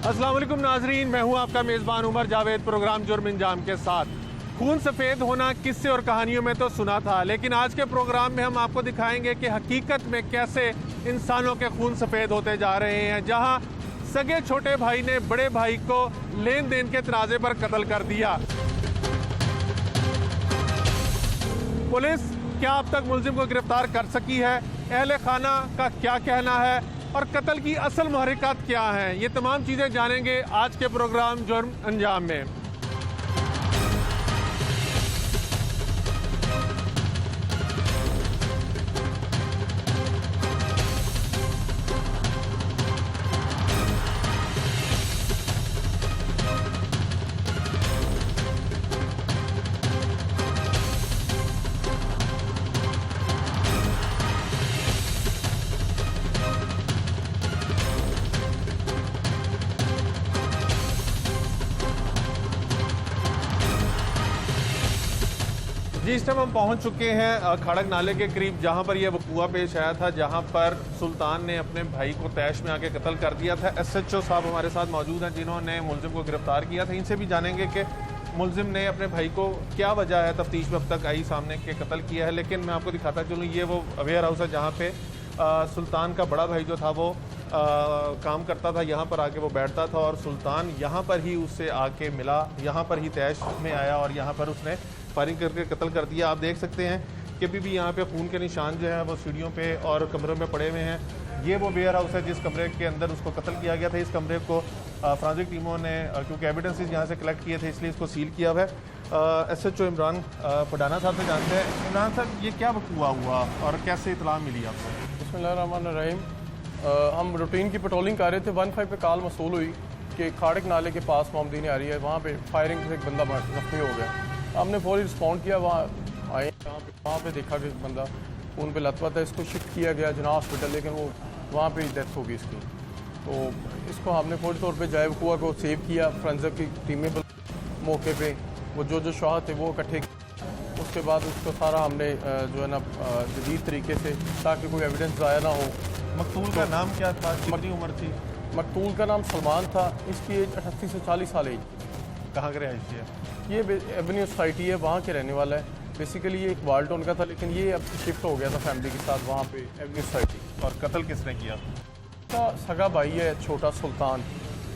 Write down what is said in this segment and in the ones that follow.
अस्सलाम वालेकुम नाजरीन, मैं हूं आपका मेज़बान उमर जावेद। प्रोग्राम जुर्म अंजाम के साथ। खून सफ़ेद होना किस्से और कहानियों में तो सुना था, लेकिन आज के प्रोग्राम में हम आपको दिखाएंगे कि हकीकत में कैसे इंसानों के खून सफ़ेद होते जा रहे हैं। जहां सगे छोटे भाई ने बड़े भाई को लेन देन के तनाज़े पर कत्ल कर दिया। पुलिस क्या अब तक मुलजिम को गिरफ्तार कर सकी है? अहले खाना का क्या कहना है और कत्ल की असल महरिकात क्या हैं? ये तमाम चीज़ें जानेंगे आज के प्रोग्राम जुर्म अंजाम में। जी, इस टाइम हम पहुंच चुके हैं खड़क नाले के करीब, जहां पर यह वकूआ पेश आया था, जहां पर सुल्तान ने अपने भाई को तैश में आके कत्ल कर दिया था। SHO साहब हमारे साथ मौजूद हैं जिन्होंने मुलजिम को गिरफ्तार किया था। इनसे भी जानेंगे कि मुलजिम ने अपने भाई को क्या वजह है तफ्तीश में अब तक आई सामने के कत्ल किया है। लेकिन मैं आपको दिखाता चलूँ, ये वो वेयर हाउस है जहाँ पे सुल्तान का बड़ा भाई जो था वो काम करता था। यहाँ पर आके वो बैठता था और सुल्तान यहाँ पर ही उससे आके मिला, यहाँ पर ही तैश में आया और यहाँ पर उसने फायरिंग करके कत्ल कर दिया। आप देख सकते हैं कि अभी भी यहाँ पे खून के निशान जो है वो सीढ़ियों पे और कमरों में पड़े हुए हैं। ये वो वेयर हाउस है जिस कमरे के अंदर उसको कत्ल किया गया था। इस कमरे को फ्रांसिक टीमों ने क्योंकि एविडेंसेस यहाँ से कलेक्ट किए थे इसलिए इसको सील किया हुआ है। SHO इमरान पठाना साहब से जानते हैं। इमरान साहब, ये क्या वकूआ हुआ और कैसे इतला मिली आपको? बिस्मिल्लाहिर्रहमानिर्रहीम। हम रूटीन की पेट्रोलिंग कर रहे थे। 15 पे कॉल मसूल हुई कि खाड़क नाले के पास मोमदीन आ रही है, वहाँ पे फायरिंग से एक बंदा जख्मी हो गया। हमने फौरी रिस्पॉन्ड किया, वहाँ आए, वहाँ पे देखा कि बंदा खून पे लथपथ है। इसको शिफ्ट किया गया जना हॉस्पिटल, लेकिन वो वहाँ पे ही डेथ हो गई इसकी। तो इसको हमने फौरी तौर पे जाए वकूआ को सेव किया। फ्रेंसिक की टीमें मौके पे वो जो शवाहद थे वो इकट्ठे, उसके बाद उसको सारा हमने जो है ना जदीद तरीके से, ताकि कोई एविडेंस ज़ाया ना हो। मकतूल का नाम क्या था? कितनी उम्र थी? मकतूल का नाम सलमान था। इसकी एज 38 से 40 साल एज। कहाँ के रहायशी है? ये एवेन्यू सोसाइटी है, वहाँ के रहने वाला है। बेसिकली ये एक वाल्टोन का था, लेकिन ये अब शिफ्ट हो गया था फैमिली के साथ वहाँ पे एवेन्यू सोसाइटी। और कत्ल किसने किया? उसका सगा भाई है छोटा सुल्तान,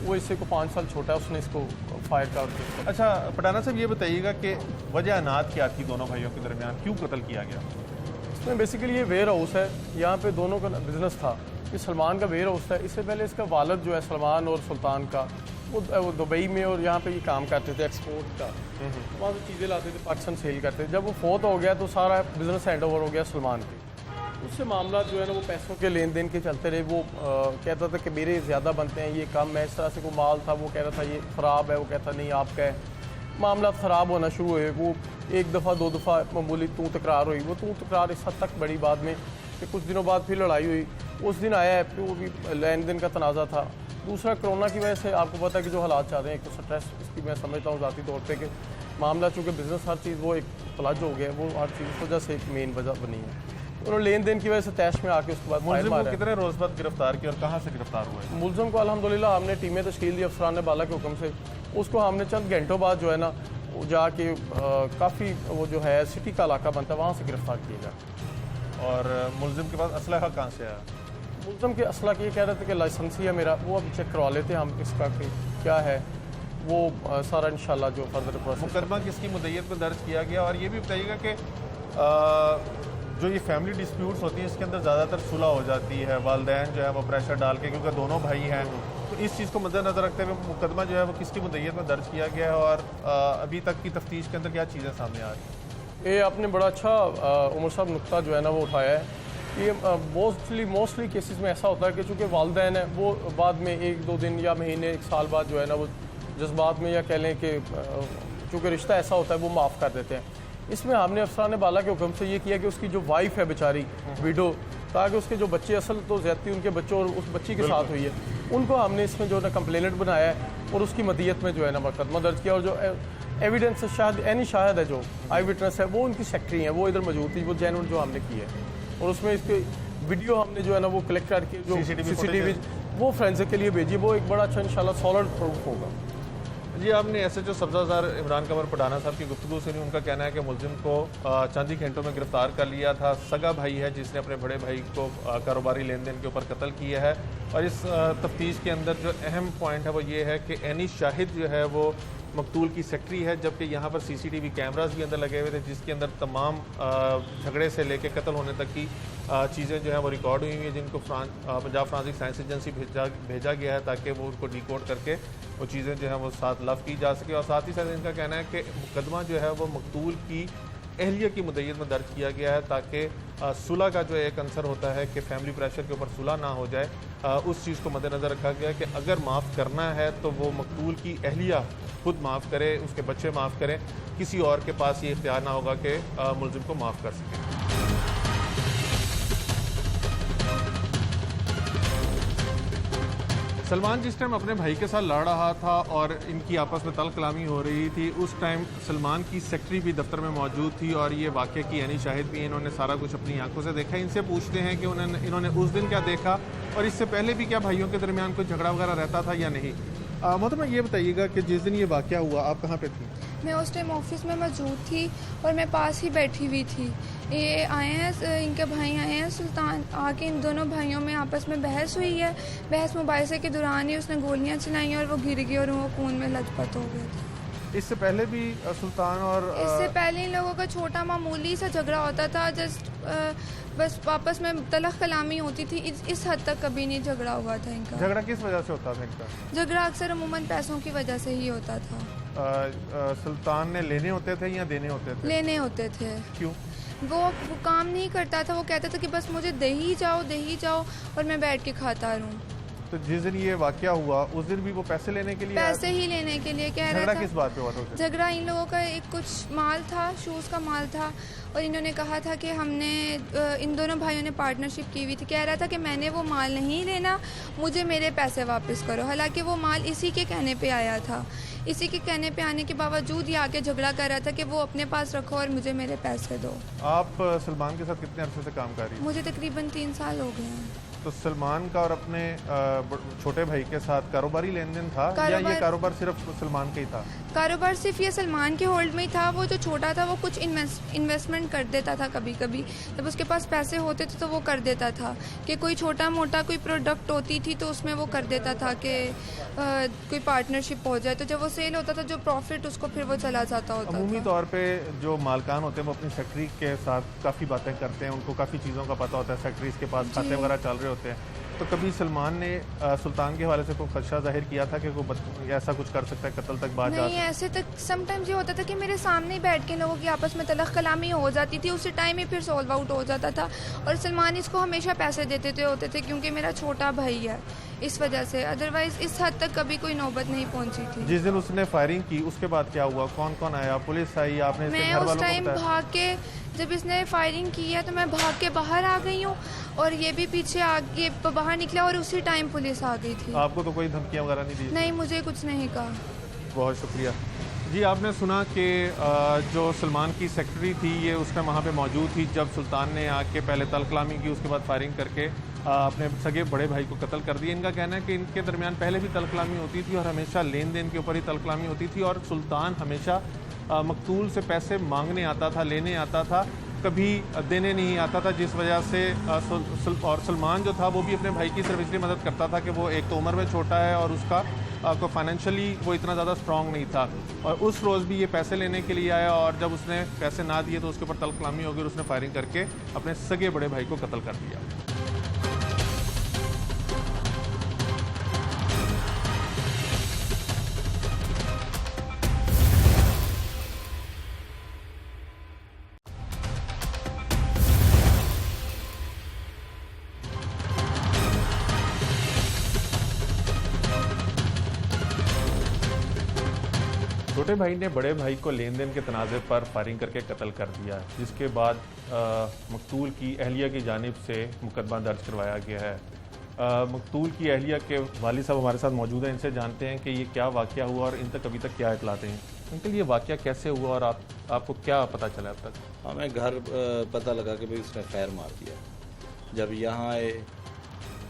वो इससे को 5 साल छोटा है, उसने इसको फायर कर दिया। अच्छा पठाना साहब, ये बताइएगा कि वजह नात क्या थी दोनों भाइयों के दरमियान, क्यों कत्ल किया गया? इसमें बेसिकली ये वेयर हाउस है, यहाँ पे दोनों का बिजनेस था। ये सलमान का वेयर हाउस था। इससे पहले इसका वालिद जो है सलमान और सुल्तान का, वो दुबई में और यहाँ पे ये काम करते थे एक्सपोर्ट का। वहाँ से चीज़ें लाते थे, पाकिस्तान सेल करते थे। जब वो फोत हो गया तो सारा बिजनेस हैंड ओवर हो गया सलमान के। उससे मामला जो है ना वो पैसों के लेन देन के चलते रहे। वो कहता था कि मेरे ज़्यादा बनते हैं, ये कम है। इस तरह से कोई माल था, वो कह रहा था ये ख़राब है, वो कहता नहीं आपका है। मामला ख़राब होना शुरू हुए। वो एक दफ़ा 2 दफ़ा मामूली तू तकरार हुई। वो तू तकरार इस हद तक बड़ी बाद में कि कुछ दिनों बाद फिर लड़ाई हुई। उस दिन आया है, फिर वो भी लेन देन का तनाज़ा था। दूसरा कोरोना की वजह से आपको पता है कि जो हालात चाह रहे हैं, एक तो स्ट्रेस, इसकी मैं समझता हूँ ज़ाती तौर पे कि मामला चूँकि बिज़नेस हर चीज़ वो एक प्लज हो गया, वो हर चीज़ की वजह से एक मेन वजह बनी है। उन्होंने लेन देन की वजह से तैश में आके उसके बाद मुलजिम को कितने रोज़ बाद गिरफ्तार किया और कहाँ से गिरफ्तार हुए? मुलजिम को अल्हम्दुलिल्लाह हमने टीमें तश्कील दी अफसरान बाला के हुक्म से। उसको हमने चंद घंटों बाद जो है ना जाके काफ़ी वो जो है सिटी का इलाका बनता है, वहाँ से गिरफ्तार किया गया। और मुलजिम के पास असलहा कहाँ से आया? मुलजिम के असला ये कह रहे थे कि लाइसेंस ही है मेरा, वो अब चेक करवा लेते हैं हम इसका कि क्या है वो सारा इंशाल्लाह जो फर्दर प्रोसेस। मुकदमा किसकी मुद्दत में दर्ज किया गया? और ये भी बताइएगा कि जो ये फैमिली डिस्प्यूट्स होती हैं इसके अंदर ज़्यादातर सुलह हो जाती है, वालदैन जो है वो प्रेशर डाल के, क्योंकि दोनों भाई हैं, तो इस चीज़ को मद्देनज़र रखते हुए मुकदमा जो है वो किसकी मुद्दत में दर्ज किया गया है और अभी तक की तफ्तीश के अंदर क्या चीज़ें सामने आ रही हैं? ये आपने बड़ा अच्छा उमर साहब नुक्ता जो है ना वो उठाया है। ये मोस्टली केसेस में ऐसा होता है कि चूँकि वालदैन है वो बाद में 1-2 दिन या महीने 1 साल बाद जो है ना वो जज्बात में या कह लें कि चूँकि रिश्ता ऐसा होता है वो माफ़ कर देते हैं। इसमें हमने अफसरान बाला के हुक्म से ये किया कि उसकी जो वाइफ है बेचारी विडो, ताकि उसके जो बच्चे, असल तो ज़्यादती उनके बच्चों और उस बच्ची के साथ हुई है, उनको हमने इसमें जो है ना कंप्लेनेंट बनाया है और उसकी मदीयत में जो है ना मुकदमा दर्ज किया। और जो एविडेंस शायद एनी शाहिद है, जो आई विटनेस है, वो उनकी सेक्रेटरी हैं, वो इधर मौजूद थी, वो जेन्युइन जो हमने की है। और उसमें इसके वीडियो हमने जो है ना वो कलेक्ट करके जो सीसीटीवी वो फोरेंसिक के लिए भेजी, वो एक बड़ा अच्छा इंशाल्लाह सॉलिड प्रूफ होगा। जी, आपने SHO सब्जाजार इमरान कमर पठाना साहब की गुफ्तगू सुनी। उनका कहना है कि मुलजिम को चंद ही घंटों में गिरफ्तार कर लिया था। सगा भाई है जिसने अपने बड़े भाई को कारोबारी लेन देन के ऊपर कत्ल किया है। और इस तफ्तीश के अंदर जो अहम पॉइंट है वो ये है कि एनी शाहिद जो है वो मकतूल की सेक्रेटरी है, जबकि यहाँ पर CCTV कैमरास भी अंदर लगे हुए थे जिसके अंदर तमाम झगड़े से लेकर कत्ल होने तक की चीज़ें जो हैं वो रिकॉर्ड हुई हुई हैं, जिनको पंजाब फ्रांसिक साइंस एजेंसी भेजा गया है ताकि वो उनको डिकोड करके वो चीज़ें जो हैं वो साथ लफ की जा सके। और साथ ही साथ इनका कहना है कि मुकदमा जो है वो मकतूल की अहलिया की मुद्दत में दर्ज किया गया है ताकि सुलह का जो एक अंसर होता है कि फैमिली प्रेशर के ऊपर सुलह ना हो जाए, उस चीज़ को मद्देनज़र रखा गया कि अगर माफ़ करना है तो वो मकतूल की अहलिया खुद माफ़ करे, उसके बच्चे माफ़ करें, किसी और के पास ये इख्तियार ना होगा कि मुलजिम को माफ़ कर सकें। सलमान जिस टाइम अपने भाई के साथ लड़ रहा था और इनकी आपस में तल कलामी हो रही थी, उस टाइम सलमान की सेक्रेटरी भी दफ्तर में मौजूद थी और ये वाक़े की यानी शाहिद भी, इन्होंने सारा कुछ अपनी आंखों से देखा। इनसे पूछते हैं कि इन्होंने उस दिन क्या देखा और इससे पहले भी क्या भाइयों के दरमियान कोई झगड़ा वगैरह रहता था या नहीं। मोहतरमा ये बताइएगा कि जिस दिन ये वाक़या हुआ आप कहाँ पे थी? मैं उस टाइम ऑफिस में मौजूद थी और मैं पास ही बैठी हुई थी। ये आए हैं, इनके भाई आए हैं सुल्तान, आके इन दोनों भाइयों में आपस में बहस हुई है। बहस मुबाहिसे के दौरान ही उसने गोलियां चलाई और वो गिर गई और वो खून में लथपथ हो गया था। इससे पहले भी सुल्तान और इससे पहले इन लोगों का छोटा मामूली सा झगड़ा होता था, जस्ट बस आपस में तलख कलामी होती थी। इस हद तक कभी नहीं झगड़ा हुआ था इनका। झगड़ा किस वजह से होता था इनका? झगड़ा अक्सर अमूमन पैसों की वजह से ही होता था। सुल्तान ने लेने होते थे या देने होते थे? लेने होते थे। क्यों? वो काम नहीं करता था, वो कहता था कि बस मुझे दे ही जाओ और मैं बैठ के खाता रहूं। तो जिस दिन ये वाकया हुआ उस दिन भी वो पैसे लेने के लिए पैसे ही लेने के लिए कह रहा झगड़ा था। किस बात पे हुआ था? झगड़ा इन लोगों का एक कुछ माल था, शूज़ का माल था और इन्होंने कहा था कि हमने इन दोनों भाइयों ने पार्टनरशिप की हुई थी। कह रहा था कि मैंने वो माल नहीं लेना, मुझे मेरे पैसे वापस करो। हालांकि वो माल इसी के कहने पे आया था। इसी के कहने पे आने के बावजूद ये आके झगड़ा कर रहा था कि वो अपने पास रखो और मुझे मेरे पैसे दो। आप सलमान के साथ कितने अरसे से काम कर रही हैं? मुझे तकरीबन 3 साल हो गए हैं। तो सलमान का और अपने छोटे भाई के साथ कारोबारी लेन देन था या ये कारोबार सिर्फ सलमान का ही था? कारोबार सिर्फ ये सलमान के होल्ड में ही था। वो जो छोटा था वो कुछ इन्वेस्टमेंट कर देता था कभी कभी, जब उसके पास पैसे होते थे तो वो कर देता था कि कोई छोटा मोटा कोई प्रोडक्ट होती थी तो उसमें वो कर देता था कि कोई पार्टनरशिप हो जाए, तो जब वो सेल होता था जो प्रॉफिट उसको फिर वो चला जाता होता था। अमूमी तौर पे जो मालकान होते हैं वो अपनी सेक्रेटरी के साथ काफ़ी बातें करते हैं, उनको काफ़ी चीज़ों का पता होता है, सेक्रेटरीज के पास खाते वगैरह चल रहे होते हैं। तो कभी सलमान ने सुल्तान के हवाले से कोई खदशा जाहिर किया था कि कोई ऐसा कुछ कर सकता है, कत्ल तक बात जा? नहीं, ऐसे तक समटाइम्स ये होता था कि मेरे सामने ही बैठ के लोगों की आपस में तलख कलामी हो जाती थी, उसी टाइम ही फिर सॉल्व आउट हो जाता था। और सलमान इसको हमेशा पैसे देते होते थे क्योंकि मेरा छोटा भाई है, इस वजह से। अदरवाइज इस हद तक कभी कोई नौबत नहीं पहुंची थी। जिस दिन उसने फायरिंग की उसके बाद क्या हुआ? कौन कौन आया? पुलिस आई? आपने इसके मैं घर उस वालों को टाइम बताया? भाग के, जब इसने फायरिंग की है तो मैं भाग के बाहर आ गई हूँ और ये भी पीछे आगे बाहर निकला और उसी टाइम पुलिस आ गई थी। आपको तो कोई धमकियां वगैरह नहीं दी? नहीं, मुझे कुछ नहीं कहा। बहुत शुक्रिया जी। आपने सुना कि जो सलमान की सेक्रेटरी थी ये उस टाइम वहाँ पे मौजूद थी जब सुल्तान ने आके पहले तलकलामी की, उसके बाद फायरिंग करके अपने सगे बड़े भाई को कत्ल कर दिया। इनका कहना है कि इनके दरमियान पहले भी तलकलामी होती थी और हमेशा लेन देन के ऊपर ही तलकलामी होती थी और सुल्तान हमेशा मकतूल से पैसे मांगने आता था, लेने आता था, कभी देने नहीं आता था, जिस वजह से और सलमान जो था वो भी अपने भाई की सिर्फ इसलिए मदद करता था कि वो एक तो उम्र में छोटा है और उसका को फाइनेंशियली वो इतना ज़्यादा स्ट्रॉन्ग नहीं था। और उस रोज़ भी ये पैसे लेने के लिए आया और जब उसने पैसे ना दिए तो उसके ऊपर तलकलामी हो गई और उसने फायरिंग करके अपने सगे बड़े भाई को कत्ल कर दिया। छोटे भाई ने बड़े भाई को लेन देन के तनाज़े पर फायरिंग करके कत्ल कर दिया, जिसके बाद मकतूल की अहलिया की जानिब से मुकदमा दर्ज करवाया गया है। मकतूल की अहलिया के वालिद साहब हमारे साथ मौजूद हैं, इनसे जानते हैं कि ये क्या वाक़या हुआ और इन तक अभी तक क्या इतलाते हैं। अंकल, ये वाक़या कैसे हुआ और आपको क्या पता चला अब तक? हमें घर पता लगा कि भाई उसने फायर मार दिया। जब यहाँ आए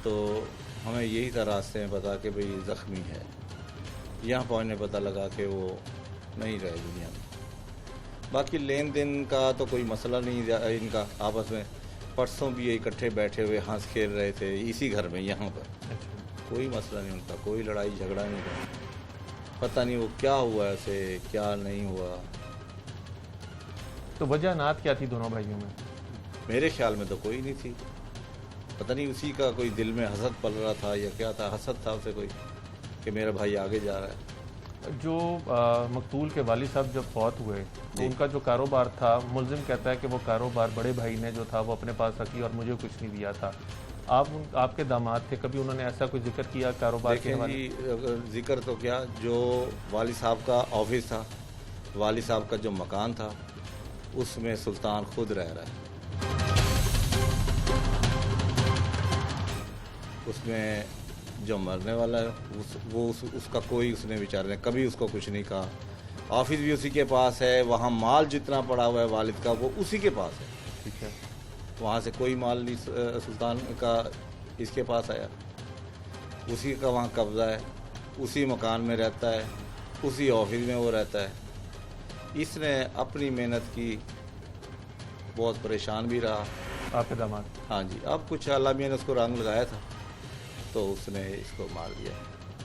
तो हमें यही था रास्ते में पता कि भाई ज़ख्मी है। यहाँ पहुँचने पता लगा कि वो नहीं रहे दुनिया में। बाकी लेन देन का तो कोई मसला नहीं इनका आपस में। परसों भी ये इकट्ठे बैठे हुए हंस खेल रहे थे इसी घर में यहाँ पर। कोई मसला नहीं उनका, कोई लड़ाई झगड़ा नहीं था। पता नहीं वो क्या हुआ ऐसे, क्या नहीं हुआ। तो वजह नात क्या थी दोनों भाइयों में? मेरे ख्याल में तो कोई नहीं थी। पता नहीं उसी का कोई दिल में हसद पल रहा था या क्या था, हसद था उसे कोई कि मेरा भाई आगे जा रहा है। जो मकतूल के वालिद साहब जब फौत हुए तो उनका जो कारोबार था, मुलजिम कहता है कि वो कारोबार बड़े भाई ने जो था वो अपने पास रखी और मुझे कुछ नहीं दिया था। आपके दामाद थे, कभी उन्होंने ऐसा कोई जिक्र किया कारोबार के हवाले? अगर जिक्र तो क्या, जो वालिद साहब का ऑफिस था, वालिद साहब का जो मकान था, उसमें सुल्तान खुद रह रहा है। उसमें जो मरने वाला है उसका कोई उसने विचार नहीं, कभी उसको कुछ नहीं कहा। ऑफिस भी उसी के पास है, वहाँ माल जितना पड़ा हुआ है वालिद का वो उसी के पास है। ठीक है। वहाँ से कोई माल नहीं सुल्तान का इसके पास आया। उसी का वहाँ कब्ज़ा है, उसी मकान में रहता है, उसी ऑफिस में वो रहता है। इसने अपनी मेहनत की, बहुत परेशान भी रहा। आपके दामाद? हाँ जी। अब कुछ अल्लाह मियां ने उसको रंग लगाया था तो उसने इसको मार दिया।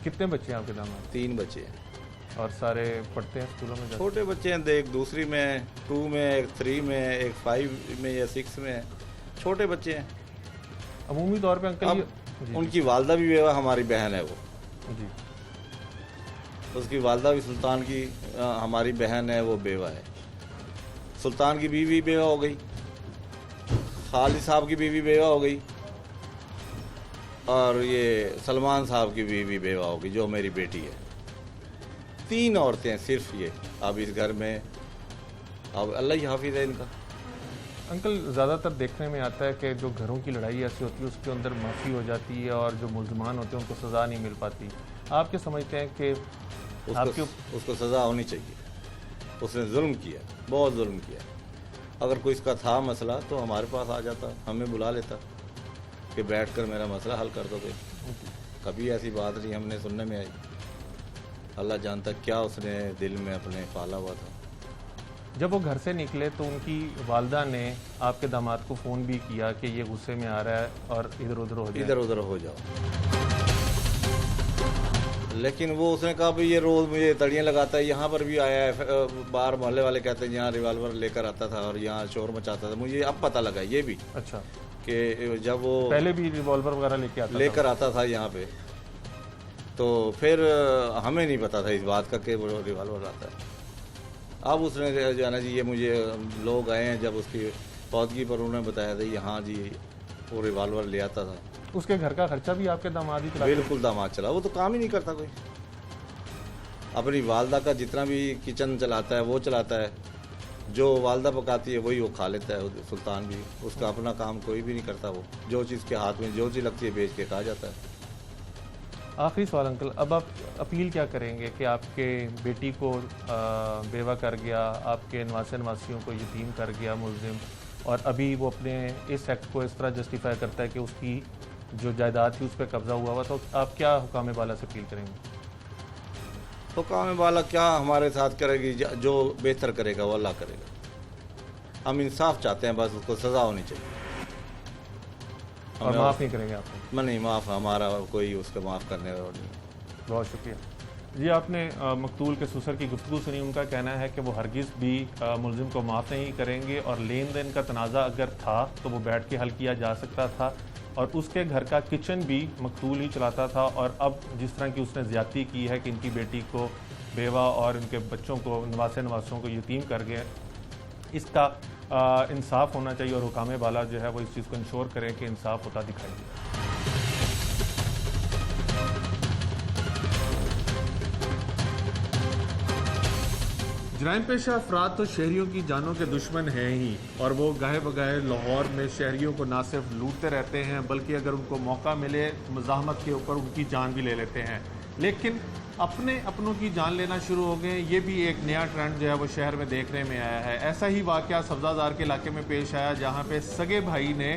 कितने बच्चे हैं आपके दामाद? 3 बच्चे हैं और सारे पढ़ते हैं स्कूलों में? छोटे बच्चे हैं, एक दूसरी में, 2 में, एक 3 में, एक 5 में या 6 में है। छोटे बच्चे हैं। अमूमी तौर पे अंकल अब जी, उनकी वालदा भी बेवा हमारी बहन है वो। जी, उसकी वालदा भी सुल्तान की हमारी बहन है, वो बेवा है। सुल्तान की बीवी बेवा हो गई, खालिद साहब की बीवी बेवा हो गई, और ये सलमान साहब की बीवी बेवा हो गई जो मेरी बेटी है। 3 औरतें हैं सिर्फ ये अब इस घर में। अब अल्लाह ही हाफिज़ है इनका। अंकल ज़्यादातर देखने में आता है कि जो घरों की लड़ाई ऐसी होती है उसके अंदर माफ़ी हो जाती है और जो मुल्ज़मान होते हैं उनको सज़ा नहीं मिल पाती। आप क्या समझते हैं कि उसको सज़ा होनी चाहिए? उसने जुल्म किया, बहुत जुल्म किया। अगर कोई इसका था मसला तो हमारे पास आ जाता, हमें बुला लेता कि बैठकर मेरा मसला हल कर दोगे। कभी ऐसी बात नहीं हमने सुनने में आई। अल्लाह जानता क्या उसने दिल में अपने पाला हुआ था। जब वो घर से निकले तो उनकी वालदा ने आपके दामाद को फ़ोन भी किया कि ये गुस्से में आ रहा है और इधर उधर हो जाए। लेकिन वो उसने कहा भाई ये रोज़ मुझे तड़ियाँ लगाता है, यहाँ पर भी आया है। बाहर मोहल्ले वाले कहते हैं यहाँ रिवाल्वर लेकर आता था और यहाँ शोर मचाता था। मुझे अब पता लगा ये भी। अच्छा। कि जब वो पहले भी रिवॉल्वर वगैरह लेकर आता था यहाँ पे, तो फिर हमें नहीं पता था इस बात का कि वो रिवॉल्वर आता है। अब उसने जो है ना जी, ये मुझे लोग आए हैं जब उसकी पौधगी पर उन्होंने बताया था यहाँ जी वो रिवॉल्वर ले आता था। उसके घर का खर्चा भी आपके दामाद ही चलाते? बिल्कुल दामाद चला, वो तो काम ही नहीं करता कोई। अपनी वालदा का जितना भी किचन चलाता है वो चलाता है, जो वालदा पकाती है वही वो खा लेता है। सुल्तान भी उसका अपना काम कोई भी नहीं करता। वो जो चीज़ के हाथ में जो चीज़ लगती है बेच के खा जाता है। आखिरी सवाल अंकल, अब आप अपील क्या करेंगे कि आपके बेटी को बेवा कर गया, आपके नवासियों को यतीम कर गया मुलजिम, और अभी वो अपने इस एक्ट को इस तरह जस्टिफाई करता है कि उसकी जो जायदाद थी उस पर कब्जा हुआ, तो आप क्या हुकाम बाला से अपील करेंगे? हुकाम बाला क्या हमारे साथ करेगी? जो बेहतर करेगा वो अल्लाह करेगा। हम इंसाफ चाहते हैं, बस उसको सज़ा होनी चाहिए। और माफ़ नहीं करेंगे आपको? मैं नहीं, माफ़ हमारा कोई उसको माफ़ करने वाला नहीं। बहुत शुक्रिया जी। आपने मकतूल के ससुर की गुफ्तगू सुनी। उनका कहना है कि वो हरगिज़ भी मुलजिम को माफ़ नहीं करेंगे और लेन देन का तनाज़ा अगर था तो वो बैठ के हल किया जा सकता था, और उसके घर का किचन भी मकतूल ही चलाता था। और अब जिस तरह की उसने ज़्यादती की है कि इनकी बेटी को बेवा और इनके बच्चों को नवासियों को यतीम कर गए, इसका इंसाफ होना चाहिए और हुकाम बाला जो है वो इस चीज़ को इंश्योर करें कि इंसाफ होता दिखाई दे। जराइम पेशा अफराद तो शहरियों की जानों के दुश्मन हैं ही, और वो गाहे बगाहे लाहौर में शहरियों को ना सिर्फ लूटते रहते हैं बल्कि अगर उनको मौका मिले मुज़ाहमत के ऊपर उनकी जान भी ले लेते हैं। लेकिन अपनों की जान लेना शुरू हो गए, ये भी एक नया ट्रेंड जो है वो शहर में देखने में आया है। ऐसा ही वाक़या सब्ज़ाज़ार के इलाके में पेश आया, जहाँ पे सगे भाई ने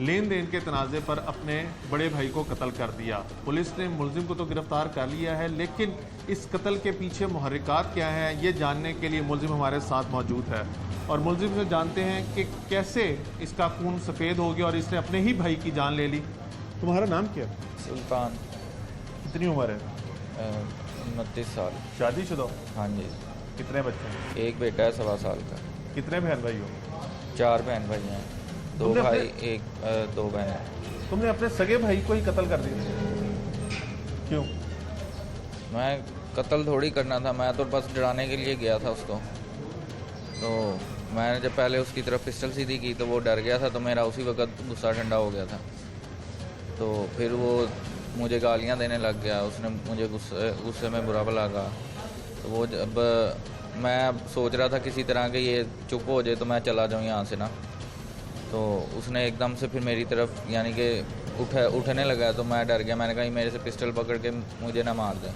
लेन देन के तनाज़े पर अपने बड़े भाई को कत्ल कर दिया। पुलिस ने मुलजिम को तो गिरफ्तार कर लिया है, लेकिन इस कत्ल के पीछे मुहर्रिकात क्या है ये जानने के लिए मुलजिम हमारे साथ मौजूद है और मुलजिम से जानते हैं कि कैसे इसका खून सफ़ेद हो गया और इसने अपने ही भाई की जान ले ली। तुम्हारा नाम क्या है? सुल्तान। कितनी उम्र है? 29 साल। शादीशुदा? हाँ जी। कितने बच्चे हैं? एक बेटा है 1.25 साल का। कितने बहन भाई हो? 4 बहन भाई हैं, 2 तुमने भाई अपने- 2 बहन। तुमने अपने सगे भाई को ही कत्ल कर दिया, क्यों? मैं कत्ल थोड़ी करना था, मैं तो बस डराने के लिए गया था उसको। तो मैंने जब पहले उसकी तरफ पिस्टल सीधी की तो वो डर गया था, तो मेरा उसी वक्त गुस्सा ठंडा हो गया था। तो फिर वो मुझे गालियां देने लग गया, उसने मुझे गुस्से में बुरा भला कहा। तो वो जब मैं सोच रहा था किसी तरह के ये चुप हो जाए तो मैं चला जाऊँ यहाँ से ना, तो उसने एकदम से फिर मेरी तरफ यानी कि उठने लगा, तो मैं डर गया। मैंने कहा मेरे से पिस्टल पकड़ के मुझे ना मार दे।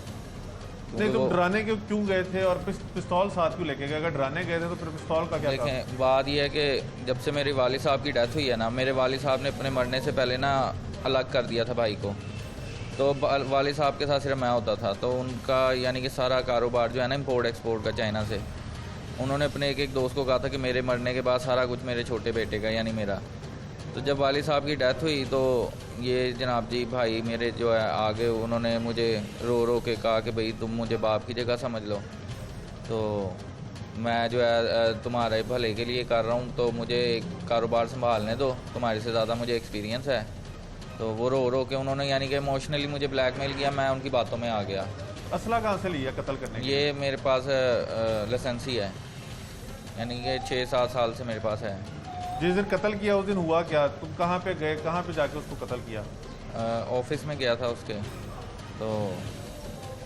नहीं, तुम डराने क्यों गए थे और पिस्तौल साथ क्यों लेके गए? अगर डराने गए थे तो फिर पिस्तौल का क्या था? देखें, बात यह है कि जब से मेरे वालिद साहब की डेथ हुई है ना, मेरे वालिद साहब ने अपने मरने से पहले ना अलग कर दिया था भाई को। तो वालिद साहब के साथ सिर्फ मैं होता था, तो उनका यानी कि सारा कारोबार जो है ना इम्पोर्ट एक्सपोर्ट का चाइना से, उन्होंने अपने एक दोस्त को कहा था कि मेरे मरने के बाद सारा कुछ मेरे छोटे बेटे का यानी मेरा। तो जब वालिद साहब की डेथ हुई तो ये जनाब जी भाई मेरे जो है आगे उन्होंने मुझे रो के कहा कि भाई तुम मुझे बाप की जगह समझ लो, तो मैं जो है तुम्हारे भले के लिए कर रहा हूँ, तो मुझे कारोबार संभालने दो, तुम्हारे से ज़्यादा मुझे एक्सपीरियंस है। तो वो रो के उन्होंने यानी कि इमोशनली मुझे ब्लैकमेल किया, मैं उनकी बातों में आ गया। असला कहाँ से लिया कत्ल करने के लिए? ये मेरे पास लाइसेंस ही है, यानी कि 6-7 साल से मेरे पास है। जिस दिन कत्ल किया उस दिन हुआ क्या? तुम कहाँ पे गए, कहाँ पे जाके उसको कत्ल किया? ऑफिस में गया था उसके, तो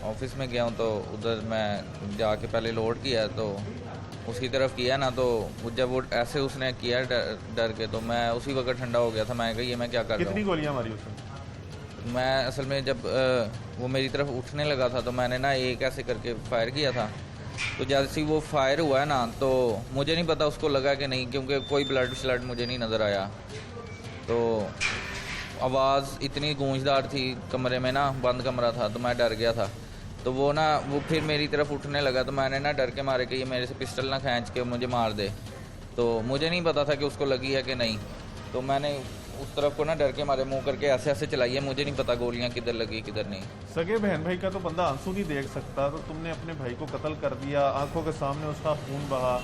ऑफिस में गया हूँ तो उधर मैं जाके पहले लोड किया, तो उसकी तरफ किया ना, तो जब वो ऐसे उसने किया डर के, तो मैं उसी वक्त ठंडा हो गया था। मैं कहा ये मैं क्या कर रहा कितनी हूँ। गोलियां मारी उसने? मैं असल में जब वो मेरी तरफ उठने लगा था तो मैंने ना एक ऐसे करके फायर किया था, तो जैसे ही वो फायर हुआ है ना, तो मुझे नहीं पता उसको लगा कि नहीं, क्योंकि कोई ब्लड श्लड मुझे नहीं नज़र आया। तो आवाज़ इतनी गूंजदार थी कमरे में ना, बंद कमरा था, तो मैं डर गया था। तो वो फिर मेरी तरफ उठने लगा, तो मैंने ना डर के मारे कि ये मेरे से पिस्टल ना खींच के मुझे मार दे। तो मुझे नहीं पता था कि उसको लगी है कि नहीं, तो मैंने उस तरफ को ना डर के मारे मुंह करके ऐसे चलाई है, मुझे नहीं पता गोलियां किधर लगी किधर नहीं। सगे बहन भाई का तो बंदा आंसू नहीं देख सकता, तो तुमने अपने भाई को कत्ल कर दिया, आंखों के सामने उसका खून बहा,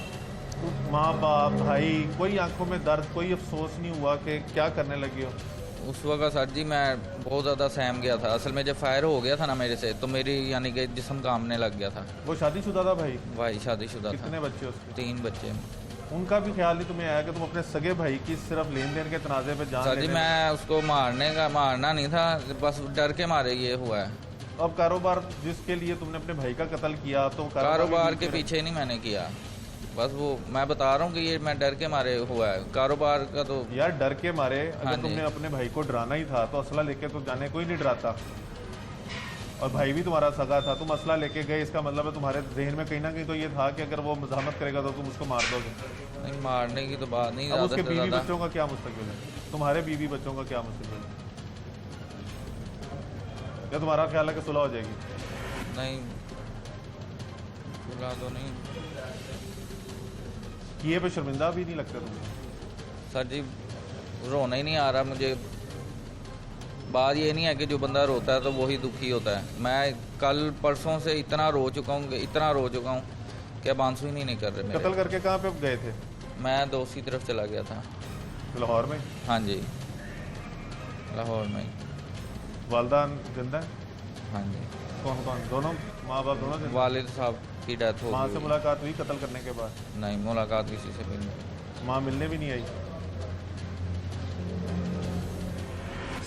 तो माँ बाप भाई कोई आंखों में दर्द, कोई अफसोस नहीं हुआ कि क्या करने लगे हो? उस वक्त सर जी मैं बहुत ज़्यादा सहम गया था। असल में जब फायर हो गया था ना मेरे से, तो मेरी यानी कि जिस्म कांपने लग गया था। वो शादीशुदा था भाई? भाई शादीशुदा था। कितने बच्चे उसके? 3 बच्चे। उनका भी ख्याल नहीं तुम्हें आया कि तुम अपने सगे भाई की सिर्फ लेन देन के तनाजे पे जान सर जी लेने- मैं उसको मारना नहीं था, बस डर के मारे ये हुआ है। अब कारोबार जिसके लिए तुमने अपने भाई का कत्ल किया, तो कारोबार के पीछे नहीं मैंने किया, बस वो मैं बता रहा हूँ कि ये मैं डर के मारे हुआ है। कारोबार का तो यार डर के मारे, हाँ अगर जी। तुमने अपने भाई को डराना ही था तो असला लेके तो जाने कोई नहीं डराता, और भाई भी तुम्हारा सगा था, तुम असला लेके गए, इसका मतलब है तुम्हारे जहन में कहीं ना कहीं तो ये था कि अगर वो मजामत करेगा तो तुम उसको मार दोगे। नहीं, मारने की तो बात नहीं। अब उसके ज़्यादा से बीवी ज़्यादा बच्चों का क्या मुस्तकबिल है? तुम्हारे बीवी बच्चों का क्या मुस्तकबिल है? क्या तुम्हारा ख्याल है कि सुलह हो जाएगी? नहीं, सुलह तो नहीं। किए पे शर्मिंदा भी नहीं लगता तुम्हें? सर जी रोना ही नहीं आ रहा मुझे। बात ये नहीं है कि जो बंदा रोता है तो वही दुखी होता है। मैं कल परसों से इतना रो चुका हूँ कि अब आंसू ही नहीं निकल रहे कत्ल मेरे। करके कहाँ पे गए थे? मैं दोस्त की तरफ चला गया था। लाहौर में? हाँ जी, लाहौर में। वालदान जिंदा है? हाँ जी, कौन कौन? दोनों माँ बाप दोनों जिंदा? वालिद साहब की डेथ हो माँ से गई। मुलाकात हुई कत्ल करने के बाद? नहीं, मुलाकात किसी से भी नहीं। माँ मिलने भी नहीं आई?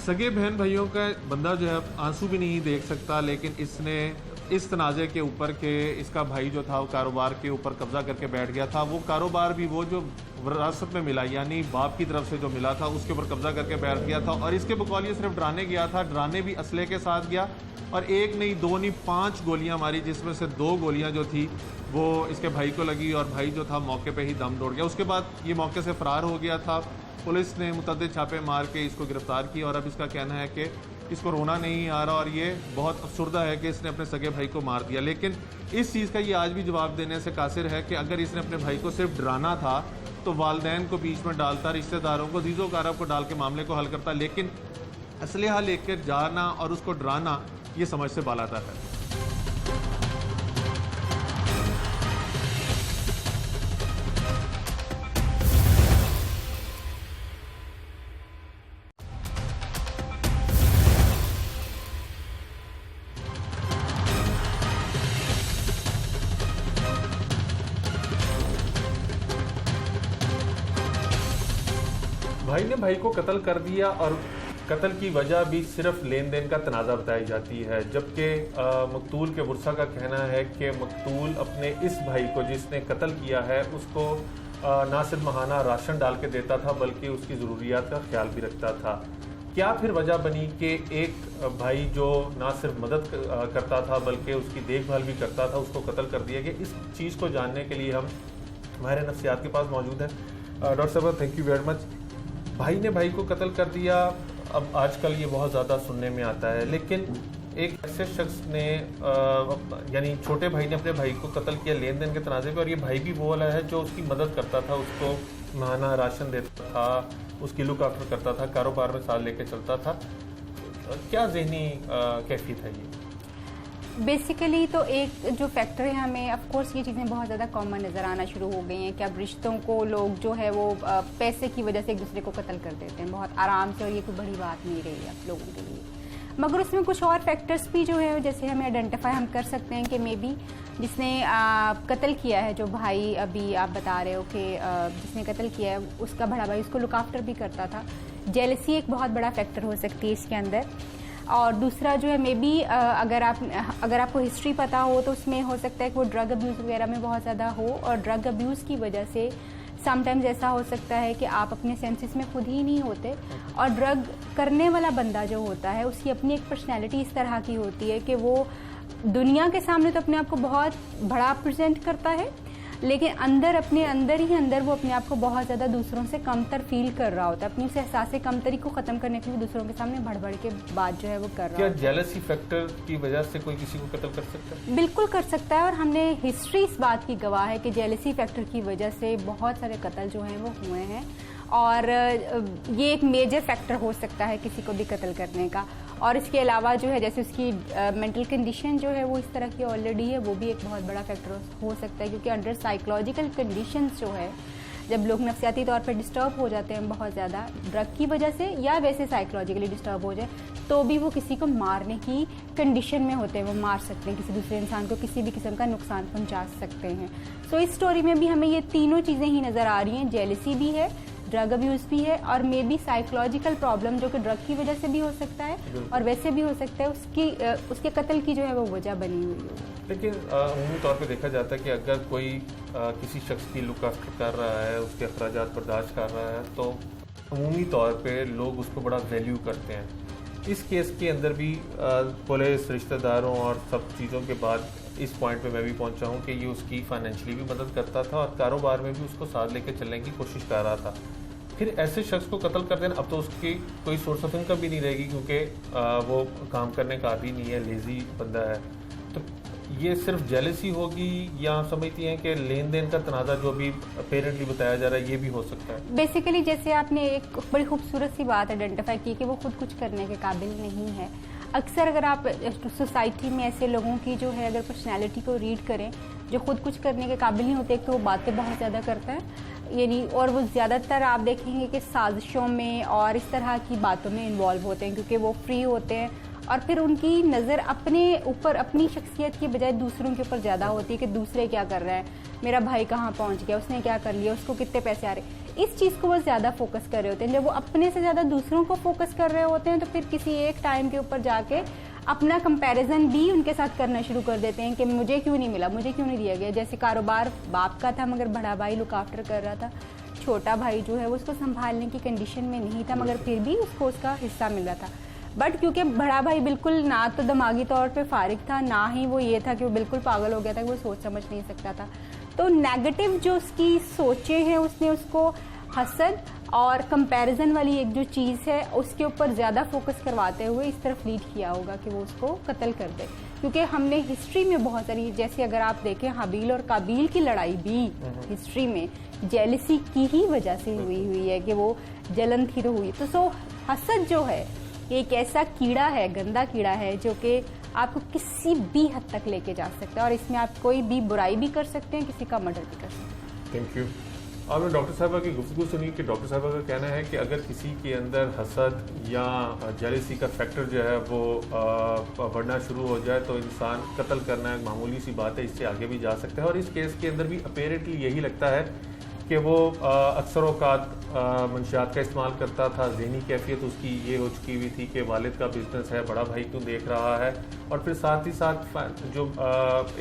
सगे बहन भाइयों का बंदा जो है आंसू भी नहीं देख सकता, लेकिन इसने इस तनाज़े के ऊपर के इसका भाई जो था वो कारोबार के ऊपर कब्जा करके बैठ गया था। वो कारोबार भी वो जो विरासत में मिला, यानी बाप की तरफ से जो मिला था, उसके ऊपर कब्जा करके बैठ गया था। और इसके बकौल ये सिर्फ डराने गया था, डराने भी असले के साथ गया, और एक नहीं, दो नहीं, 5 गोलियां मारी, जिसमें से 2 गोलियां जो थी वो इसके भाई को लगी और भाई जो था मौके पे ही दम तोड़ गया। उसके बाद ये मौके से फ़रार हो गया था। पुलिस ने मुतअद्दिद छापे मार के इसको गिरफ्तार किया और अब इसका कहना है कि इसको रोना नहीं आ रहा और ये बहुत अफसुर्दा है कि इसने अपने सगे भाई को मार दिया। लेकिन इस चीज़ का ये आज भी जवाब देने से कासिर है कि अगर इसने अपने भाई को सिर्फ डराना था तो वालिदैन को बीच में डालता, रिश्तेदारों को, अजीज़ो कारब को डाल के मामले को हल करता। लेकिन असलहा लेकर जाना और उसको डराना ये समझ से बालातर है। भाई ने भाई को कत्ल कर दिया और कत्ल की वजह भी सिर्फ लेन देन का तनाज़ा बताई जाती है, जबकि मकतूल के वर्सा का कहना है कि मकतूल अपने इस भाई को जिसने कत्ल किया है उसको ना सिर्फ महाना राशन डाल के देता था बल्कि उसकी ज़रूरियात का ख्याल भी रखता था। क्या फिर वजह बनी कि एक भाई जो ना सिर्फ मदद करता था बल्कि उसकी देखभाल भी करता था उसको कत्ल कर दिया गया? इस चीज़ को जानने के लिए हम हमारे नफ्सियात के पास मौजूद हैं। डॉक्टर साहब, थैंक यू वेरी मच। भाई ने भाई को कत्ल कर दिया, अब आजकल ये बहुत ज़्यादा सुनने में आता है, लेकिन एक ऐसे शख्स ने यानी छोटे भाई ने अपने भाई को कत्ल किया लेन देन के तनाज़े पे, और ये भाई भी वो वाला है जो उसकी मदद करता था, उसको माना राशन देता था, उसकी लुक आफ्टर करता था, कारोबार में साथ लेके चलता था। क्या ज़हनी कैफियत है ये? बेसिकली तो एक जो फैक्टर है, हमें ऑफ कोर्स ये चीज़ें बहुत ज़्यादा कॉमन नज़र आना शुरू हो गई हैं कि अब रिश्तों को लोग जो है वो पैसे की वजह से एक दूसरे को कत्ल कर देते हैं बहुत आराम से, और ये कोई बड़ी बात नहीं रही है अब लोगों के लिए। मगर उसमें कुछ और फैक्टर्स भी जो है जैसे हमें आइडेंटिफाई हम कर सकते हैं कि मे बी जिसने कत्ल किया है, जो भाई अभी आप बता रहे हो कि जिसने कत्ल किया है उसका बड़ा भाई उसको लुक आफ्टर भी करता था। जेलसी एक बहुत बड़ा फैक्टर हो सकती है इसके अंदर। और दूसरा जो है मे बी अगर आपको हिस्ट्री पता हो तो उसमें हो सकता है कि वो ड्रग अब्यूज़ वगैरह में बहुत ज़्यादा हो, और ड्रग अब्यूज़ की वजह से समटाइम्स ऐसा हो सकता है कि आप अपने सेंसेस में खुद ही नहीं होते, और ड्रग करने वाला बंदा जो होता है उसकी अपनी एक पर्सनैलिटी इस तरह की होती है कि वो दुनिया के सामने तो अपने आप को बहुत बड़ा प्रेजेंट करता है, लेकिन अपने अंदर ही अंदर वो अपने आप को बहुत ज़्यादा दूसरों से कमतर फील कर रहा होता है। अपनी उस एहसास कमतरी को ख़त्म करने के लिए दूसरों के सामने बढ़ के बात जो है वो कर रहा क्या होता है। जेलसी फैक्टर की वजह से कोई किसी को कत्ल कर सकता है? बिल्कुल कर सकता है, और हमने हिस्ट्री इस बात की गवाह है कि जेलसी फैक्टर की वजह से बहुत सारे कत्ल जो हैं वो हुए हैं, और ये एक मेजर फैक्टर हो सकता है किसी को भी कत्ल करने का। और इसके अलावा जो है जैसे उसकी मेंटल कंडीशन जो है वो इस तरह की ऑलरेडी है, वो भी एक बहुत बड़ा फैक्टर हो सकता है, क्योंकि अंडर साइकोलॉजिकल कंडीशंस जो है जब लोग नफ्सियाती तौर पर डिस्टर्ब हो जाते हैं बहुत ज़्यादा ड्रग की वजह से या वैसे साइकोलॉजिकली डिस्टर्ब हो जाए, तो भी वो किसी को मारने की कंडीशन में होते हैं, वो मार सकते हैं, किसी दूसरे इंसान को किसी भी किस्म का नुकसान पहुंचा सकते हैं। सो इस स्टोरी में भी हमें ये तीनों चीज़ें ही नज़र आ रही हैं, जेलसी भी है, ड्रग अब्यूज़ भी है, और मे बी साइकोलॉजिकल प्रॉब्लम जो कि ड्रग की वजह से भी हो सकता है और वैसे भी हो सकता है उसके कत्ल की जो है वो वजह बनी हुई है। लेकिन अमूमी तौर पे देखा जाता है कि अगर कोई किसी शख्स की लुक आफ्टर कर रहा है, उसके अखराजात बर्दाश्त कर रहा है, तो अमूमी तौर पे लोग उसको बड़ा वैल्यू करते हैं। इस केस के अंदर भी पुलिस, रिश्तेदारों और सब चीज़ों के बाद इस पॉइंट पे मैं भी पहुंचा हूं कि ये उसकी फाइनेंशियली भी मदद करता था और कारोबार में भी उसको साथ लेके चलने की कोशिश कर रहा था। फिर ऐसे शख्स को कत्ल कर देना, अब तो उसकी कोई सोर्स ऑफ इनकम भी नहीं रहेगी क्योंकि वो काम करने का आदी नहीं है, लेजी बंदा है। तो ये सिर्फ जेलसी होगी या आप समझती हैं कि लेन देन का तनाज़ा जो भी पेरेंटली बताया जा रहा है ये भी हो सकता है? बेसिकली जैसे आपने एक बड़ी खूबसूरत सी बात आइडेंटिफाई की कि वो खुद कुछ करने के काबिल नहीं है। अक्सर अगर आप सोसाइटी में ऐसे लोगों की जो है अगर पर्सनैलिटी को रीड करें जो खुद कुछ करने के काबिल नहीं होते, एक तो वो बातें बहुत ज़्यादा करता है, यानी और वो ज़्यादातर आप देखेंगे कि साजिशों में और इस तरह की बातों में इन्वॉल्व होते हैं, क्योंकि वो फ्री होते हैं और फिर उनकी नज़र अपने ऊपर, अपनी शख्सियत की बजाय दूसरों के ऊपर ज़्यादा होती है कि दूसरे क्या कर रहे हैं, मेरा भाई कहाँ पहुँच गया, उसने क्या कर लिया, उसको कितने पैसे आ रहे, इस चीज़ को वो ज़्यादा फोकस कर रहे होते हैं। जब वो अपने से ज़्यादा दूसरों को फोकस कर रहे होते हैं तो फिर किसी एक टाइम के ऊपर जाके अपना कंपैरिजन भी उनके साथ करना शुरू कर देते हैं कि मुझे क्यों नहीं मिला, मुझे क्यों नहीं दिया गया। जैसे कारोबार बाप का था मगर बड़ा भाई लुक आफ्टर कर रहा था, छोटा भाई जो है वो उसको संभालने की कंडीशन में नहीं था मगर फिर भी उसको उसका हिस्सा मिल रहा था। बट क्योंकि बड़ा भाई बिल्कुल ना तो दिमागी तौर पे फारिग था, ना ही वो ये था कि वो बिल्कुल पागल हो गया था कि वो सोच समझ नहीं सकता था, तो नेगेटिव जो उसकी सोचें हैं उसने उसको हसद और कंपैरिजन वाली एक जो चीज़ है उसके ऊपर ज़्यादा फोकस करवाते हुए इस तरफ लीड किया होगा कि वो उसको कत्ल कर दे। क्योंकि हमने हिस्ट्री में बहुत सारी, जैसे अगर आप देखें हाबील और काबील की लड़ाई भी हिस्ट्री में जेलसी की ही वजह से हुई है कि वो जलन थी तो हुई। तो सो हसद जो है एक ऐसा कीड़ा है, गंदा कीड़ा है, जो कि आपको किसी भी हद तक लेके जा सकता है और इसमें आप कोई भी बुराई भी कर सकते हैं, किसी का मर्डर भी कर सकते हैं। Thank you. आपने डॉक्टर साहबा की गुफ्तगू सुनी कि डॉक्टर साहबा का कहना है कि अगर किसी के अंदर हसद या जेलसी का फैक्टर जो है वो बढ़ना शुरू हो जाए तो इंसान कत्ल करना एक मामूली सी बात है, इससे आगे भी जा सकता है। और इस केस के अंदर भी अपेरेंटली यही लगता है कि वो अक्सर औकात मंशियात का इस्तेमाल करता था। ज़हनी कैफियत उसकी ये हो चुकी हुई थी कि वालिद का बिजनेस है, बड़ा भाई क्यों देख रहा है, और फिर साथ ही साथ जो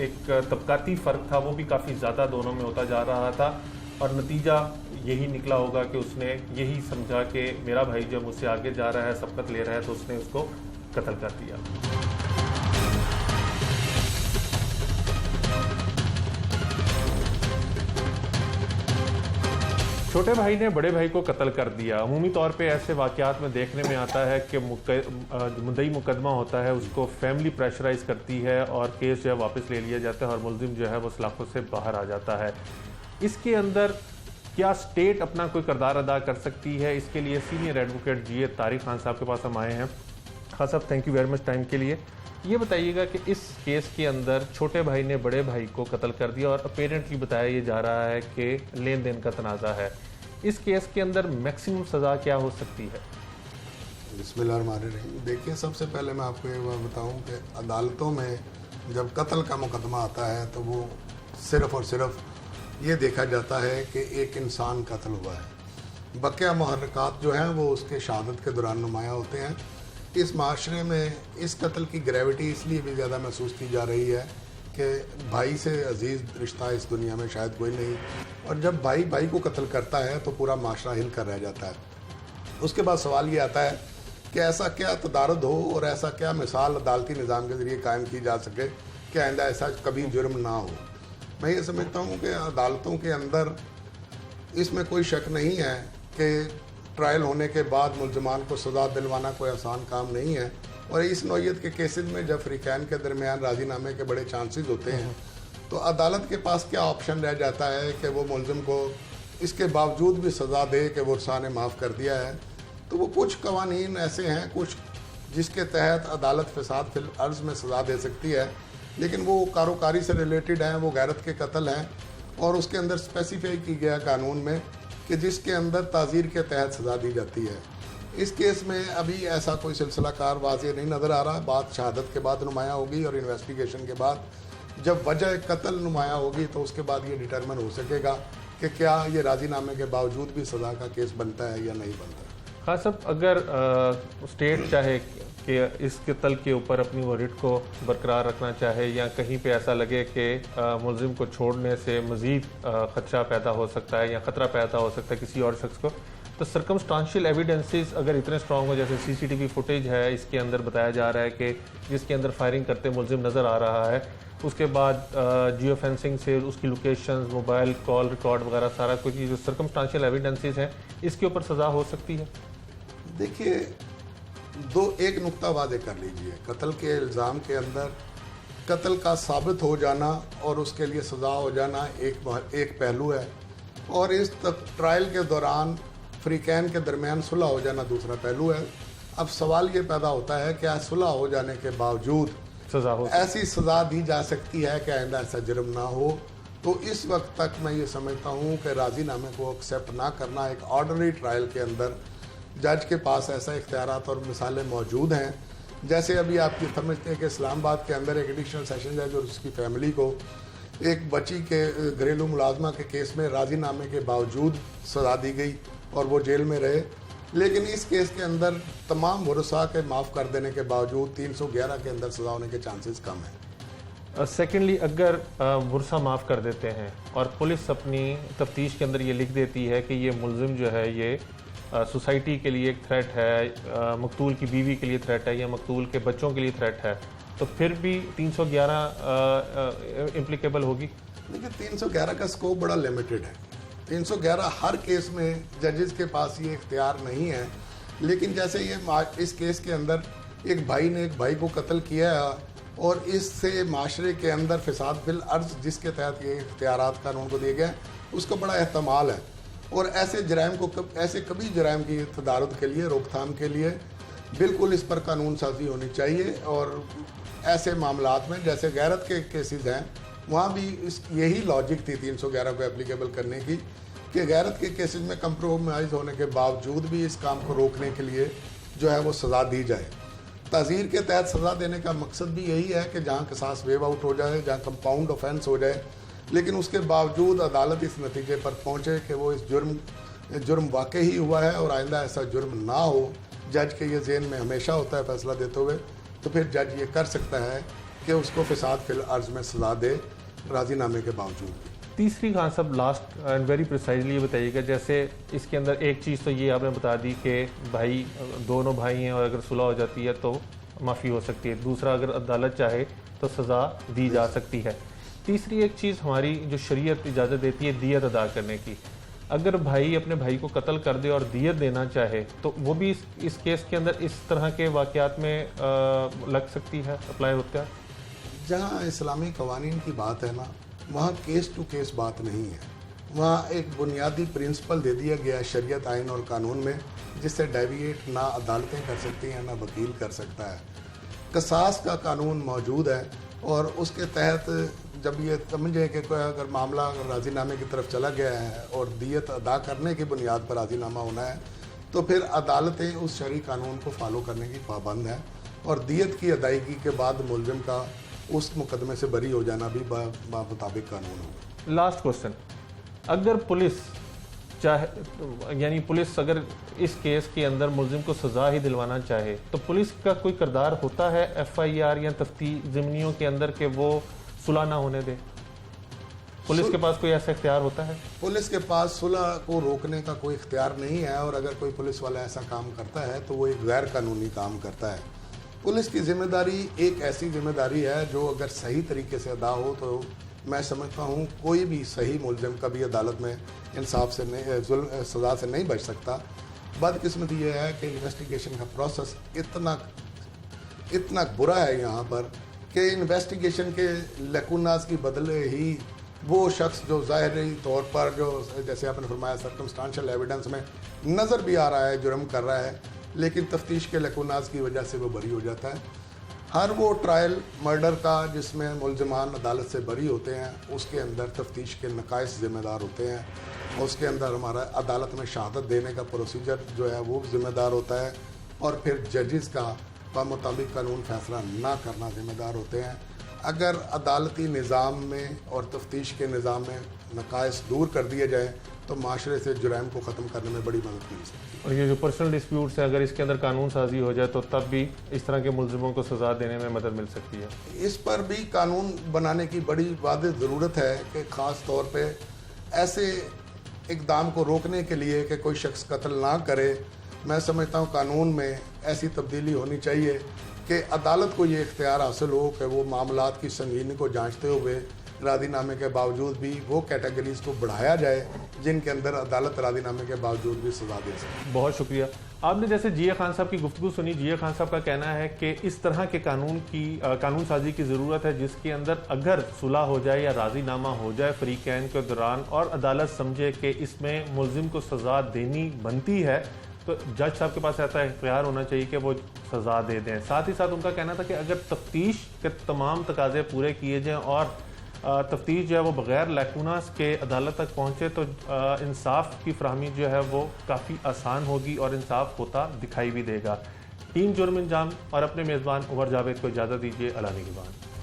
एक तबकाती फ़र्क था वो भी काफ़ी ज़्यादा दोनों में होता जा रहा था। और नतीजा यही निकला होगा कि उसने यही समझा कि मेरा भाई जो मुझसे आगे जा रहा है, सबकत ले रहा है, तो उसने उसको कत्ल कर दिया। छोटे भाई ने बड़े भाई को कत्ल कर दिया। अमूमी तौर पे ऐसे वाक़यात में देखने में आता है कि मुद्दई मुकदमा होता है उसको फैमिली प्रेशराइज करती है और केस जो है वापस ले लिया जाता है और मुलजिम जो है वो सलाखों से बाहर आ जाता है। इसके अंदर क्या स्टेट अपना कोई किरदार अदा कर सकती है? इसके लिए सीनियर एडवोकेट जी तारिक खान साहब के पास हम आए हैं। खान साहब, thank you very much time के लिए। ये बताइएगा कि इस केस के अंदर छोटे भाई ने बड़े भाई को कत्ल कर दिया और अपेरेंटली बताया ये जा रहा है कि लेन देन का तनाज़ा है। इस केस के अंदर मैक्सिमम सज़ा क्या हो सकती है? बिस्मिल्लाहिर्रहमानिर्रहीम। देखिए, सबसे पहले मैं आपको ये बात बताऊं कि अदालतों में जब कत्ल का मुकदमा आता है तो वो सिर्फ़ और सिर्फ ये देखा जाता है कि एक इंसान कत्ल हुआ है। बकिया मुहर्रिकात जो हैं वो उसके शहादत के दौरान नुमायाँ होते हैं। इस माशरे में इस कत्ल की ग्रेविटी इसलिए भी ज़्यादा महसूस की जा रही है कि भाई से अजीज़ रिश्ता इस दुनिया में शायद कोई नहीं, और जब भाई भाई को कत्ल करता है तो पूरा माशरा हिल कर रह जाता है। उसके बाद सवाल ये आता है कि ऐसा क्या तदारुद हो और ऐसा क्या मिसाल अदालती निज़ाम के ज़रिए कायम की जा सके कि आइंदा ऐसा कभी जुर्म ना हो। मैं ये समझता हूँ कि अदालतों के अंदर इसमें कोई शक नहीं है कि ट्रायल होने के बाद मुलजमान को सज़ा दिलवाना कोई आसान काम नहीं है, और इस नौइयत के केसेस में जब फ्रीकैन के दरमियान राजीनामे के बड़े चांसेस होते हैं तो अदालत के पास क्या ऑप्शन रह जाता है कि वो मुलजिम को इसके बावजूद भी सज़ा दे कि वर्सा ने माफ़ कर दिया है। तो वो कुछ कवानीन ऐसे हैं कुछ जिसके तहत अदालत फसाद फिल अर्ज़ में सज़ा दे सकती है, लेकिन वो कारोकारी से रिलेटेड हैं, वो गैरत के कत्ल हैं और उसके अंदर स्पेसिफाई की गया कानून में कि जिसके अंदर ताज़ीर के तहत सज़ा दी जाती है। इस केस में अभी ऐसा कोई सिलसिला कार वाज़े नहीं नज़र आ रहा। बात शहादत के बाद नुमायाँ होगी और इन्वेस्टिगेशन के बाद जब वजह कत्ल नुमायाँ होगी तो उसके बाद ये डिटरमिन हो सकेगा कि क्या ये राजीनामे के बावजूद भी सज़ा का केस बनता है या नहीं बनता। हाँ साहब, अगर स्टेट चाहे कि इस कत्ल के ऊपर अपनी वो रिट को बरकरार रखना चाहे या कहीं पे ऐसा लगे कि मुलजिम को छोड़ने से मज़ीद ख़तरा पैदा हो सकता है या ख़तरा पैदा हो सकता है किसी और शख्स को, तो सर्कमस्टांशियल एविडेंसेस अगर इतने स्ट्रॉन्ग हो, जैसे सीसीटीवी फुटेज है इसके अंदर बताया जा रहा है कि जिसके अंदर फायरिंग करते मुलजिम नज़र आ रहा है, उसके बाद जियो फेंसिंग से उसकी लोकेशंस, मोबाइल कॉल रिकॉर्ड वगैरह सारा कुछ, जो सर्कमस्टांशियल एविडेंसेस हैं इसके ऊपर सज़ा हो सकती है। देखिए, एक नुक्ता वादे कर लीजिए, कत्ल के इल्ज़ाम के अंदर कत्ल का साबित हो जाना और उसके लिए सज़ा हो जाना एक पहलू है, और इस ट्रायल के दौरान फ्रीकैन के दरमियान सुलह हो जाना दूसरा पहलू है। अब सवाल ये पैदा होता है कि सुलह हो जाने के बावजूद सज़ा हो ऐसी सज़ा दी जा सकती है कि आइंदा ऐसा जुर्म ना हो। तो इस वक्त तक मैं ये समझता हूँ कि राजीनामे को एक्सेप्ट ना करना, एक ऑर्डनरी ट्रायल के अंदर जज के पास ऐसा इख्तियारात और मिसालें मौजूद हैं। जैसे अभी आप ये समझते हैं कि इस्लामाबाद के अंदर एक एडिशनल सेशन जज और उसकी फैमिली को एक बच्ची के घरेलू मुलाजमा के केस में राजीनामे के बावजूद सज़ा दी गई और वो जेल में रहे, लेकिन इस केस के अंदर तमाम भरोसा के माफ़ कर देने के बावजूद 311 के अंदर सज़ा होने के चांसेस कम हैं। सेकेंडली, अगर वर्सा माफ़ कर देते हैं और पुलिस अपनी तफ्तीश के अंदर ये लिख देती है कि ये मुलजिम जो है ये सोसाइटी के लिए एक थ्रेट है, मकतूल की बीवी के लिए थ्रेट है या मकतूल के बच्चों के लिए थ्रेट है, तो फिर भी 311 इम्प्लीकेबल होगी। देखिए, 311 का स्कोप बड़ा लिमिटेड है। 311 हर केस में जजेस के पास ये इख्तियार नहीं है, लेकिन जैसे ये इस केस के अंदर एक भाई ने एक भाई को कत्ल किया है और इससे माशरे के अंदर फिसाद बिल अर्ज जिसके तहत ये इख्तियारात कानून को दिए गए हैं, उसका बड़ा एहतमाल है। और ऐसे जराइम को ऐसे कभी जराइम की तदारुद के लिए, रोकथाम के लिए बिल्कुल इस पर कानून साजी होनी चाहिए। और ऐसे मामलात में जैसे गैरत के केसेस हैं, वहाँ भी यही लॉजिक थी 311 को एप्लीकेबल करने की कि गैरत के केसेस में कंप्रोमाइज़ होने के बावजूद भी इस काम को रोकने के लिए जो है वो सज़ा दी जाए। ताज़ीर के तहत सज़ा देने का मकसद भी यही है कि जहाँ कसास वेव आउट हो जाए, जहाँ कंपाउंड ऑफेंस हो जाए, लेकिन उसके बावजूद अदालत इस नतीजे पर पहुँचे कि वो इस जुर्म वाकई ही हुआ है और आइंदा ऐसा जुर्म ना हो। जज के ये ज़हन में हमेशा होता है फैसला देते हुए, तो फिर जज ये कर सकता है कि उसको फिसाद फिल अर्ज में सज़ा दे राजीनामे के बावजूद भी। तीसरी खान साहब लास्ट एंड वेरी प्रिसाइजली ये बताइएगा, जैसे इसके अंदर एक चीज़ तो ये आपने बता दी कि भाई दोनों भाई हैं और अगर सुलह हो जाती है तो माफ़ी हो सकती है। दूसरा, अगर अदालत चाहे तो सज़ा दी जा सकती है। तीसरी एक चीज़ हमारी जो शरीयत इजाज़त देती है दियत अदा करने की। अगर भाई अपने भाई को कत्ल कर दे और दियत देना चाहे तो वो भी इस केस के अंदर इस तरह के वाक़यात में लग सकती है, अप्लाई होता है। जहाँ इस्लामी कवानीन की बात है ना, वहाँ केस टू केस बात नहीं है। वहाँ एक बुनियादी प्रिंसिपल दे दिया गया है शरीयत, आइन और कानून में, जिससे डेविएट ना अदालतें कर सकती हैं ना वकील कर सकता है। कसास का कानून मौजूद है और उसके तहत जब ये समझे कि कोई अगर मामला अगर राजीनामे की तरफ चला गया है और दियत अदा करने की बुनियाद पर राजीनामा होना है, तो फिर अदालतें उस शरई कानून को फॉलो करने की पाबंद हैं और दियत की अदायगी के बाद मुलजिम का उस मुकदमे से बरी हो जाना भी मुताबिक कानून होगा। लास्ट क्वेश्चन, अगर पुलिस चाहे यानी पुलिस अगर इस केस के अंदर मुलजिम को सज़ा ही दिलवाना चाहे तो पुलिस का कोई किरदार होता है FIR या तफ्तीश ज़िमनियों के अंदर कि वो सुलह ना होने दे? पुलिस के पास कोई ऐसा इख्तियार होता है? पुलिस के पास सुलह को रोकने का कोई इख्तियार नहीं है और अगर कोई पुलिस वाला ऐसा काम करता है तो वो एक गैर कानूनी काम करता है। पुलिस की जिम्मेदारी एक ऐसी जिम्मेदारी है जो अगर सही तरीके से अदा हो तो मैं समझता हूँ कोई भी सही मुलजिम कभी अदालत में इंसाफ से नहीं, सज़ा से नहीं बच सकता। बदकिस्मती ये है कि इन्वेस्टिगेशन का प्रोसेस इतना बुरा है यहाँ पर कि इन्वेस्टिगेशन के लैकुनास की बदले ही वो शख्स जो ज़ाहिरी तौर पर जो जैसे आपने फरमाया सर्कमस्टांशियल एविडेंस में नज़र भी आ रहा है जुर्म कर रहा है, लेकिन तफ्तीश के लैकुनास की वजह से वो बरी हो जाता है। हर वो ट्रायल मर्डर का जिसमें मुलजमान अदालत से बरी होते हैं उसके अंदर तफ्तीश के नकाइस ज़िम्मेदार होते हैं, उसके अंदर हमारा अदालत में शहादत देने का प्रोसीजर जो है वो ज़िम्मेदार होता है और फिर जजेस का मुताबिक कानून फैसला ना करना ज़िम्मेदार होते हैं। अगर अदालती निज़ाम में और तफ्तीश के निज़ाम में नकाइस दूर कर दिए जाए तो माशरे से जुराइम को ख़त्म करने में बड़ी मदद मिल सकती है। और ये जो पर्सनल डिस्प्यूट्स हैं, अगर इसके अंदर कानून साजी हो जाए तो तब भी इस तरह के मुलजिमों को सज़ा देने में मदद मिल सकती है। इस पर भी कानून बनाने की बड़ी वाज़ेह ज़रूरत है कि ख़ास तौर पे ऐसे इक़दाम को रोकने के लिए कि कोई शख्स कत्ल ना करे। मैं समझता हूँ कानून में ऐसी तब्दीली होनी चाहिए कि अदालत को ये इख्तियार हासिल हो कि वो मामलात की संगीनी को जांचते हुए राजीनामे के बावजूद भी वो कैटेगरीज को बढ़ाया जाए जिनके अंदर अदालत राजीनामे के बावजूद भी सजा दे सके। बहुत शुक्रिया। आपने जैसे जिया खान साहब की गुफ्तगू सुनी। जिया खान साहब का कहना है कि इस तरह के कानून साजी की ज़रूरत है जिसके अंदर अगर सुलह हो जाए या राजीनामा हो जाए फरीकैन के दौरान और अदालत समझे कि इसमें मुलजिम को सज़ा देनी बनती है तो जज साहब के पास ऐसा इख्तियार होना चाहिए कि वो सज़ा दे दें। साथ ही साथ उनका कहना था कि अगर तफ्तीश के तमाम तकाजे पूरे किए जाएँ और तफ्तीश जो है वो बग़ैर लैकुनास के अदालत तक पहुँचे तो इंसाफ की फराहमी जो है वो काफ़ी आसान होगी और इंसाफ होता दिखाई भी देगा। टीम जुर्म अंजाम और अपने मेज़बान उमर जावेद को इजाज़त दीजिए। अल्लाह निगहबान।